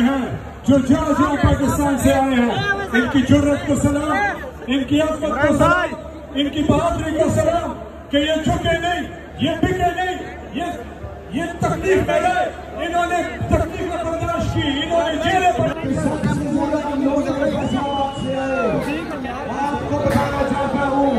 हैं जो जहाँ पाकिस्तान से आए हैं, इनकी जुर्रत को सलाम, इनकी अज़मत को सलाम, इनकी बहादुरी को सलाम कि ये झुके नहीं, ये बिके नहीं, ये तकलीफ में रहे, इन्होंने तकलीफ में बर्दाश्त की, इन्होंने जेलें आपको बताना चाहता हूँ।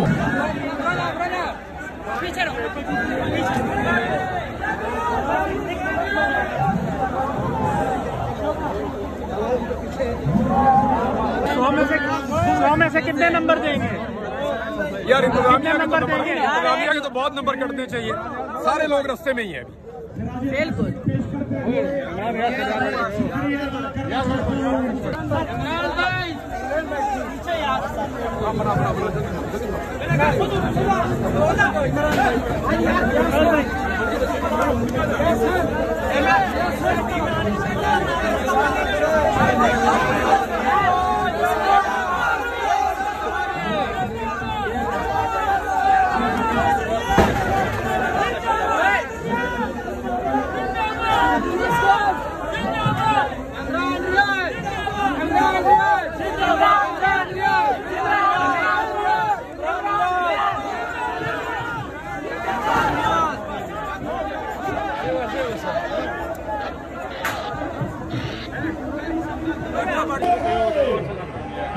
सौ में से कितने नंबर देंगे यार? इंतजामिया के तो बहुत नंबर कटने चाहिए, सारे लोग रास्ते में ही हैं अभी। बिल्कुल।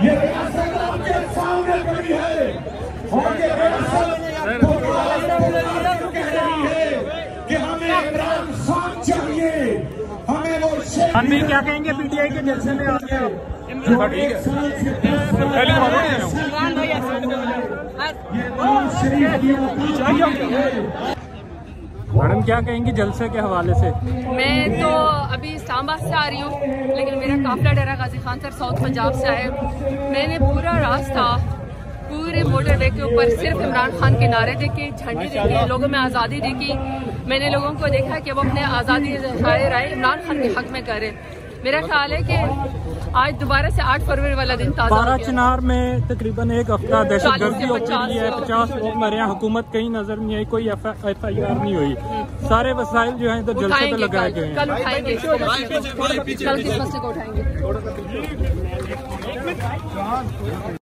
ये रियासत आपके सामने खड़ी है और ये रियासत कह रही है कि हमें इमरान खान चाहिए, हमें वो अमीर क्या कहेंगे पीटीआई के जलसे में आके आप? मैडम क्या कहेंगी जलसे के हवाले से? मैं तो अभी इस्लामाबाद से आ रही हूँ, लेकिन मेरा काफिला डेरा गाजी खान सर साउथ पंजाब से आए। मैंने पूरा रास्ता पूरे मोटरवे के ऊपर सिर्फ इमरान खान के नारे देखे, झंडे देखे, लोगों में आज़ादी देखी। मैंने लोगों को देखा कि वो अपने आज़ादी राय इमरान खान के हक में करे। मेरा ख्याल है कि आज दोबारा से 8 फरवरी वाला दिन ताज़ा हो गया। चिनार में तकरीबन एक हफ्ता दहशतगर्दी हो रही है, 50 लोग मरे हैं, हुकूमत कहीं नजर नहीं आई, कोई FIR नहीं हुई। सारे वसाइल जो हैं इधर जलसे पे लगाए गए हैं। कल उठाएंगे, कल किस मसले को उठाएंगे।